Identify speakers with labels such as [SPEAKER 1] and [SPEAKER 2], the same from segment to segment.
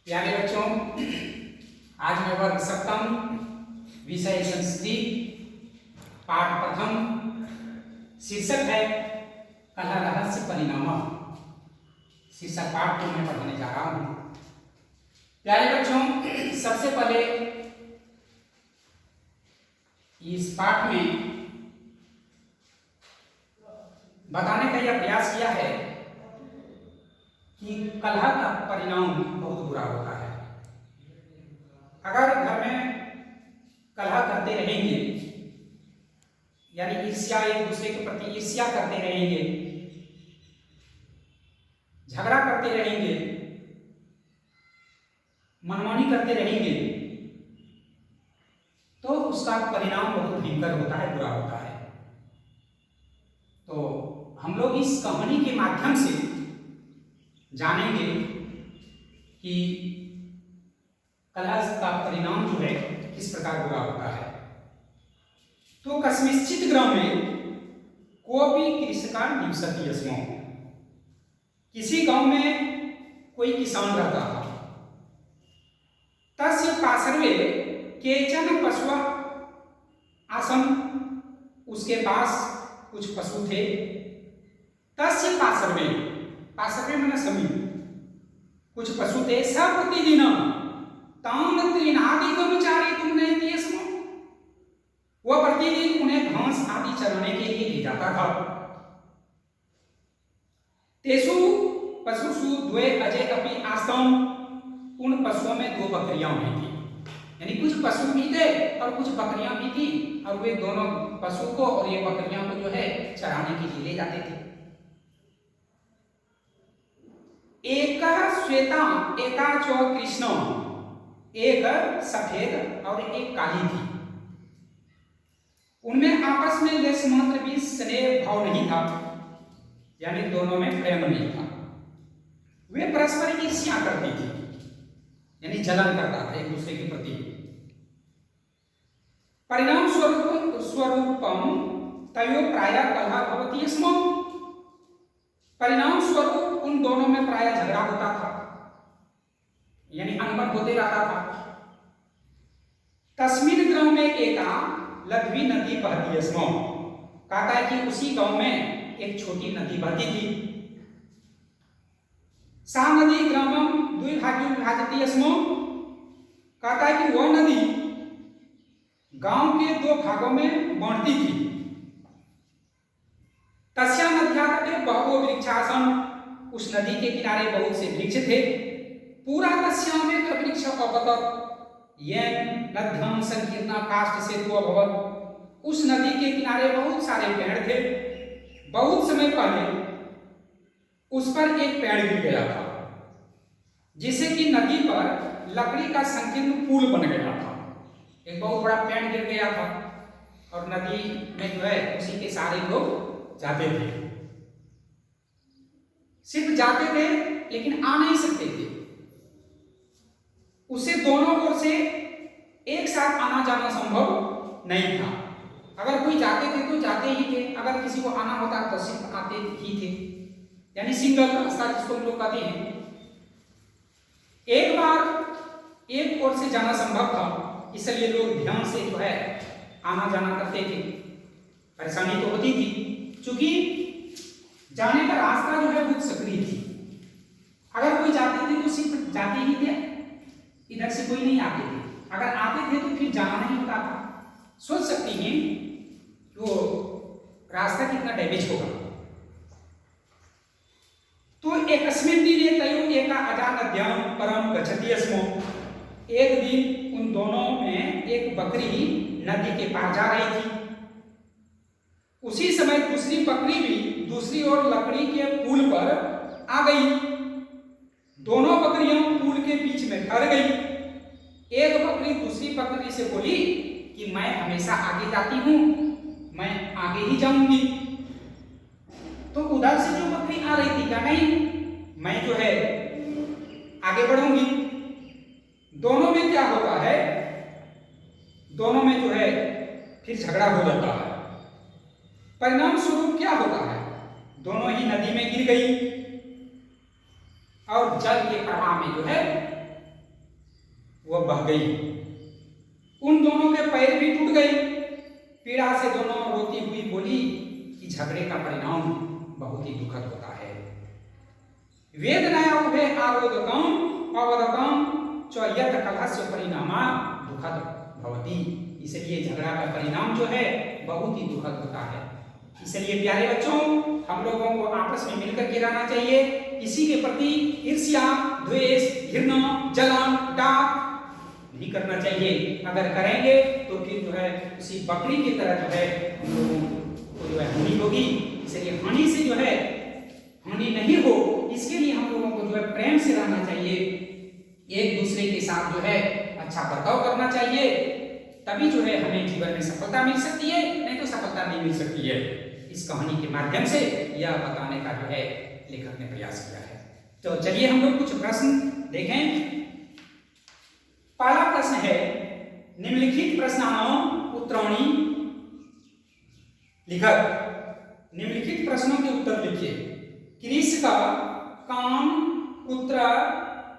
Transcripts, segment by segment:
[SPEAKER 1] प्यारे बच्चों, आज मैं वर्ग सप्तम विषय संस्कृत पाठ प्रथम शीर्षक है कला रहस्य परिणाम। शीर्षक पाठ को मैं पढ़ाने जा रहा हूं। प्यारे बच्चों, सबसे पहले इस पाठ में बताने का यह प्रयास किया है कि कलह का परिणाम बहुत बुरा होता है। अगर घर में कलह करते रहेंगे, यानी ईर्ष्या, एक दूसरे के प्रति ईर्ष्या करते रहेंगे, झगड़ा करते रहेंगे, मनमानी करते रहेंगे, तो उसका परिणाम बहुत भयंकर होता है, बुरा होता है। तो हम लोग इस कहानी के माध्यम से जानेंगे कि कलह का परिणाम जो है किस प्रकार बुरा होता है। तो कस्मिंश्चित् ग्रामे कोऽपि कृषकः निवसति स्म। किसी गांव में कोई किसान रहता था। तस्य पार्श्वे केचन पशवः आसन्। उसके पास कुछ पशु थे। तस्य पार्श्वे, पार्श्वे माने समीप, कुछ पशु थे। स प्रतिदिन तान् तृणादिकं चारयितुं नयति स्म। वह प्रतिदिन उन्हें घास आदि चराने के लिए ले जाता था। तेषु पशुषु द्वे अजे अपि आस्ताम्। उन पशुओं में दो बकरियां भी थी, यानी कुछ पशु भी थे और कुछ बकरियां भी थी, और वे दोनों पशु को और ये बकरियां को जो है चराने के लिए ले जाते थे। एक श्वेता एका च कृष्ण, एक सफेद और एक काली थी। उनमें आपस में लेश मात्र भी स्नेह भाव नहीं था, यानी दोनों में प्रेम नहीं था। वे परस्पर ईर्ष्या करती थी, यानी जलन करता था एक दूसरे के प्रति। परिणाम स्वरूपम तयोः प्रायः कलह भवति स्म। परिणाम स्वरूप उन दोनों में प्रायः झगड़ा होता था, यानी अनबन होते रहता था। तस्मिन् ग्रामे एका लघ्वी नदी बहती स्म। कहता है कि उसी गांव में एक छोटी नदी बहती थी। सा नदी ग्रामं द्विभागेन विभाजति स्म। कहता है कि वह नदी गांव के दो भागों में बांटती थी। तस्या नद्या तटे बहवो वृक्षासन्। उस नदी के किनारे बहुत से वृक्ष थे। पूरा तस्यामेक वृक्ष अपतत् येन नद्यां संकीर्णा काष्ठसेतुः अभवत्। उस नदी के किनारे बहुत सारे पेड़ थे। बहुत समय पहले उस पर एक पेड़ गिर गया था, जिससे कि नदी पर लकड़ी का संकीर्ण पुल बन गया था। एक बहुत बड़ा पेड़ गिर गया था और नदी में जो है उसी के सारे लोग जाते थे। सिर्फ जाते थे लेकिन आ नहीं सकते थे। उसे दोनों ओर से एक साथ आना जाना संभव नहीं था। अगर कोई जाते थे तो जाते ही थे, अगर किसी को आना होता तो सिर्फ आते ही थे, यानी सिंगल रास्ता जिसको हम लोग कहते हैं। एक बार एक ओर से जाना संभव था, इसलिए लोग ध्यान से जो है आना जाना करते थे। परेशानी तो होती थी, क्योंकि जाने का रास्ता जो है बहुत सक्रिय थी। अगर कोई जाते थे तो सिर्फ जाते ही थे, इधर से कोई नहीं आते थे। अगर आते थे तो फिर जाना नहीं होता था। सोच सकती हैं वो रास्ता कितना डैमेज होगा। तो एकस्मिन् दिने तयोः एका अजा नद्यां परं गच्छति स्म। एक दिन उन दोनों में एक बकरी नदी के पार जा रही थी। उसी समय दूसरी बकरी भी दूसरी ओर लकड़ी के पुल पर आ गई। दोनों बकरियां पुल के बीच में ठहर गई। एक बकरी दूसरी बकरी से बोली कि मैं हमेशा आगे जाती हूं, मैं आगे ही जाऊंगी। तो उधर से जो बकरी आ रही थी, क्या नहीं, मैं जो है आगे बढ़ूंगी। दोनों में क्या होता है, दोनों में जो है फिर झगड़ा हो जाता है। परिणाम स्वरूप क्या होता है, दोनों ही नदी में गिर गई और जल के प्रवाह में जो है वह बह गई। उन दोनों के पैर भी टूट गए। पीड़ा से दोनों रोती हुई बोली कि झगड़े का परिणाम बहुत ही दुखद होता है। वेदनाया उभे आरोदकम अवदकम च यत् कलहस्य परिणामा दुखद भवति। इसलिए झगड़ा का परिणाम जो है बहुत ही दुखद होता है। इसलिए प्यारे बच्चों, हम लोगों को आपस में मिलकर के रहना चाहिए। किसी के प्रति ईर्ष्या, द्वेष, घृणा, जलन, डाक नहीं करना चाहिए। अगर करेंगे तो फिर जो है उसी बकरी की तरह जो है हम लोगों को जो है हानि होगी। इसलिए हानि से जो है हानि नहीं हो, इसके लिए हम लोगों को जो है प्रेम से रहना चाहिए। एक दूसरे के साथ जो है अच्छा बर्ताव करना चाहिए, तभी जो है हमें जीवन में सफलता मिल सकती है, नहीं तो सफलता नहीं मिल सकती है। इस कहानी के माध्यम से यह बताने का जो है लेखक ने प्रयास किया है। तो चलिए हम लोग कुछ प्रश्न देखें। पहला प्रश्न है, निम्नलिखित प्रश्नानां उत्तराणि लिखत। निम्नलिखित प्रश्नों के उत्तर लिखिए। कृषिका काम कुत्र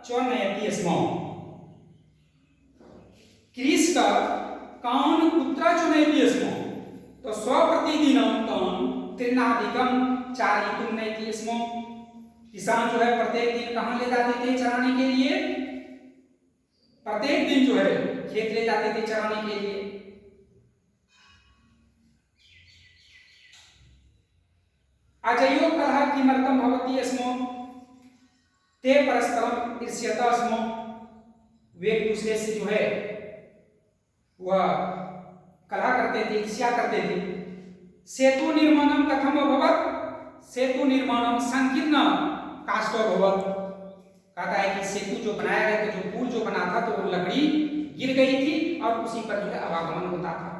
[SPEAKER 1] च नयति स्म। कृषिका कान कुत्र च नयति स्म। तो स्वप्रतिदिनं तान् तृणादिकं चारयितुं नयति स्म। किसान जो है प्रत्येक दिन कहाँ ले जाते थे चराने के लिए? प्रत्येक दिन जो है खेत ले जाते थे चराने के लिए। अजयो कलह किमर्थं भवति स्म। ते परस्परं ईर्ष्यतः स्म। वे एक दूसरे से जो है वह कलह करते थे, ईर्ष्या करते थे। सेतु निर्माणम कथम अभवत्। सेतु निर्माणम संकीर्ण काष्ठो अभवत्। कहता है कि सेतु जो बनाया गया था, जो पुल जो बना था, तो वो लकड़ी गिर गई थी और उसी पर जो है आवागमन होता था।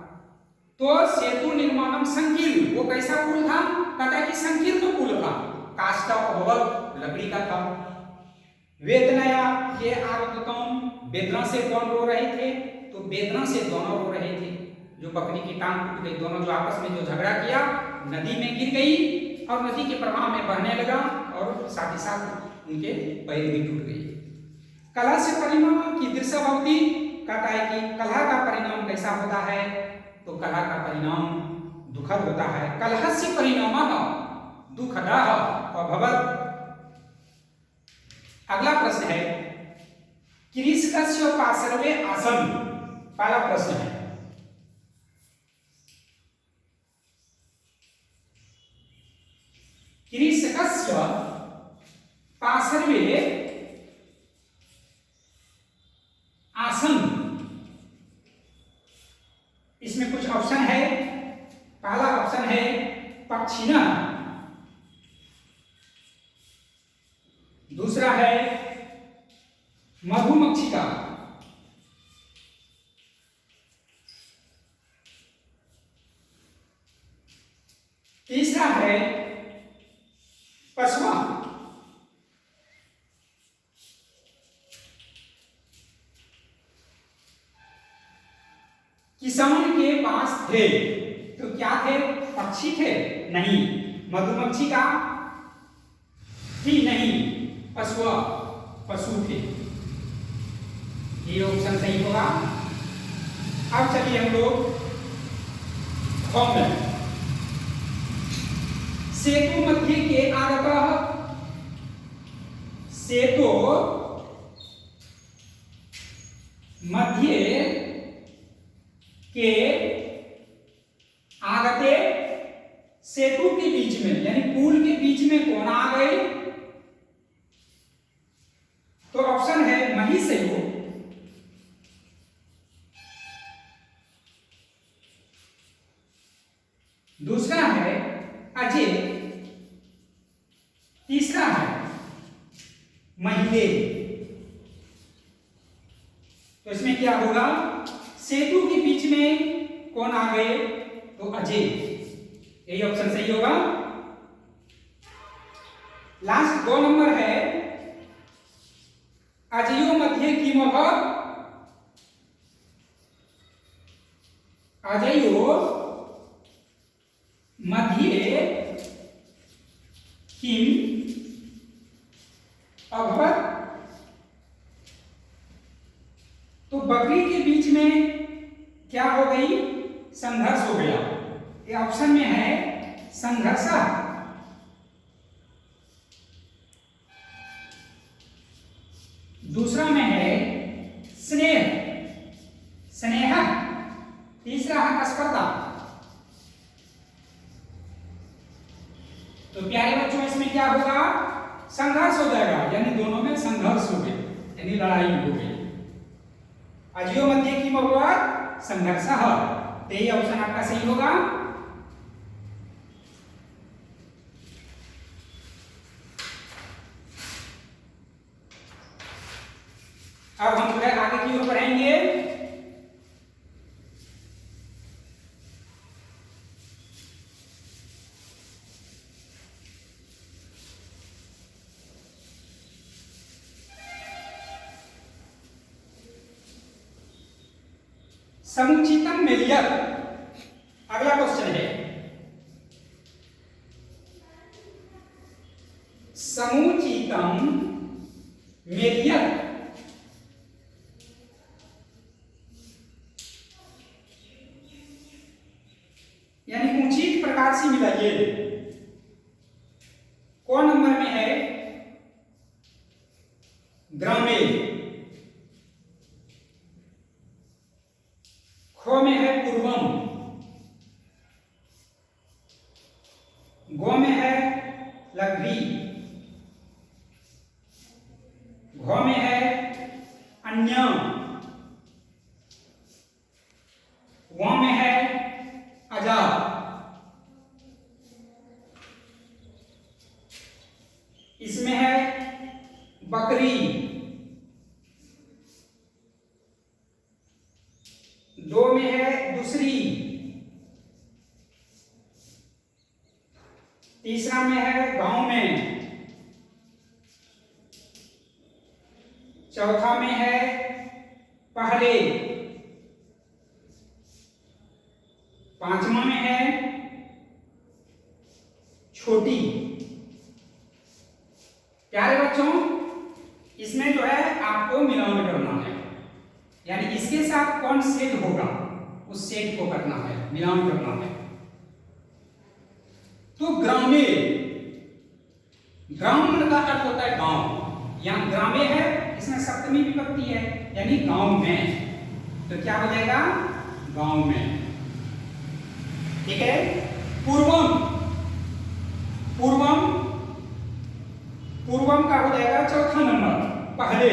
[SPEAKER 1] तो सेतु निर्माणम संकीर्ण, वो कैसा पुल था? कहता है कि संकीर्ण पुल था। काष्ठ अभवत्, लकड़ी का था। वेदनाया ये आरोदकम, वेदना से कौन रो रहे थे? तो वेदना से दोनों रो रहे थे। जो बकरी की टांग टूट गई, दोनों जो आपस में जो झगड़ा किया, नदी में गिर गई और नदी के प्रवाह में बहने लगा और साथ ही साथ उनके पैर भी टूट गई। कलह से परिणाम की दृश्य भवती। कहता है कि कलह का परिणाम कैसा होता है? तो कलह का परिणाम दुखद होता है। कलहस्य परिणामः दुःखदः अभवत्। अगला प्रश्न है, कृषिकस्य पार्श्वे आसन्। पहला प्रश्न है, कृषिकस्य पार्श्वे आसन्। इसमें कुछ ऑप्शन है। पहला ऑप्शन है पक्षिणः, दूसरा है मधुमक्षिका, तीसरा है पशुआ, किसान के पास थे। तो क्या थे? पक्षी थे? नहीं। मधुमक्षिका थी? नहीं। पशुआ, पशु थे। ये ऑप्शन सही होगा। अब चलिए हम लोग में सेतु मध्य के आगतः। सेतु मध्य के आगते, सेतु के बीच में यानी पुल के बीच में कौन आ गए? तो ऑप्शन है महिषयो, दूसरा है अजय, तीसरा है महिले। तो इसमें क्या होगा? सेतु के बीच में कौन आ गए? तो अजय। यही ऑप्शन सही होगा। लास्ट 2 नंबर है अजयो मध्य किमभवत्। अजयो मध्य किम अभवत्। बकरी के बीच में क्या हो गई? संघर्ष हो गया। ये ऑप्शन में है संघर्ष, दूसरा में है स्नेह, स्नेह, तीसरा है स्पर्धा। तो प्यारे बच्चों इसमें क्या होगा? संघर्ष हो जाएगा, यानी दोनों में संघर्ष हो गया, यानी लड़ाई हो गई। अजियो मध्य की महुआ संघर्ष, तो ये ऑप्शन आपका सही होगा। अब हम जो है आगे की ओर बढ़ेंगे। समुचितम मेलियर, अगला क्वेश्चन है। समुचितम मेलियर यानी उचित प्रकार से मिलाइए, कौन नंबर में है? ग्रामीण, खो में है पूर्वम, गो में है लघ्वी, घो में है अन्य, वो में है आजाद। इसमें है बकरी, दो में है दूसरी, तीसरा में है गांव में, चौथा में है पहले, पांचवा में है छोटी। प्यारे बच्चों इसमें जो है आपको मिलान करना है, यानी इसके साथ कौन सेट होगा उस सेट को करना है, मिलान करना है। तो ग्रामीण, ग्राम का अर्थ होता है गांव, यहां ग्रामे है, इसमें सप्तमी विभक्ति है, यानी गांव में, तो क्या हो जाएगा? गांव में। ठीक है। पूर्वम, पूर्वम, पूर्वम का हो जाएगा चौथा नंबर, पहले,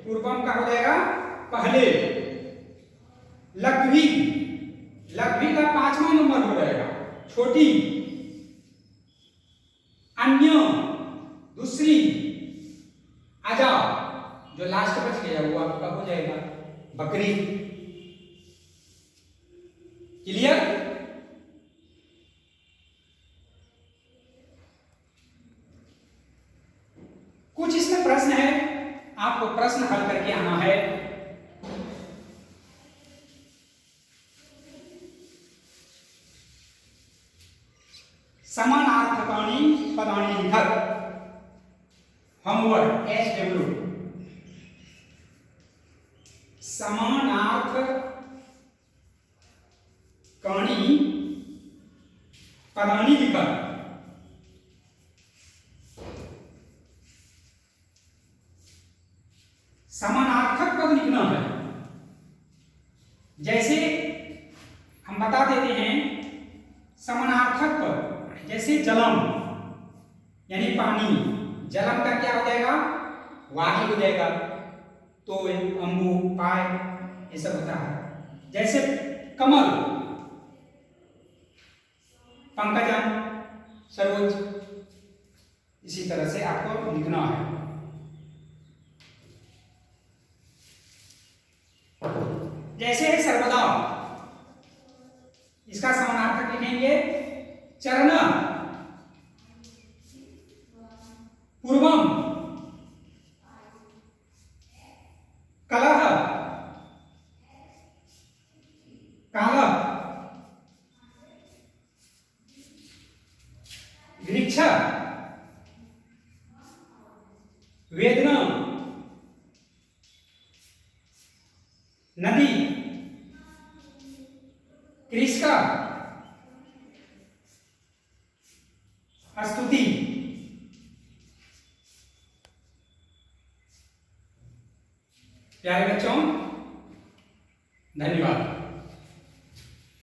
[SPEAKER 1] पूर्वम का हो जाएगा पहले। लघ्वी, लघ्वी का पांचवा नंबर हो जाएगा, छोटी। अन्य, दूसरी। आजा, जो लास्ट बच गया वो आपका हो जाएगा बकरी। क्लियर? कुछ इसमें प्रश्न है, आपको प्रश्न हल करके आना है। समानार्थकानि पदानि लिखत, होमवर्क HW। समानार्थकानि पदानि लिखत। समानार्थक पद लिखना है। जैसे हम बता देते हैं समानार्थक पद, जैसे जलम यानी पानी, जलम का क्या हो जाएगा? वाही हो जाएगा। तो अंबु, पाय, ये सब होता है। जैसे कमल, पंकजम, सरोज, इसी तरह से आपको लिखना है। जैसे है सर्वदा, इसका समानार्थक लिखेंगे चरण, पूर्वम, कलह, कालह, वृक्ष, वेदना, नदी, कृष्का, स्तुति। प्यारे बच्चों, धन्यवाद।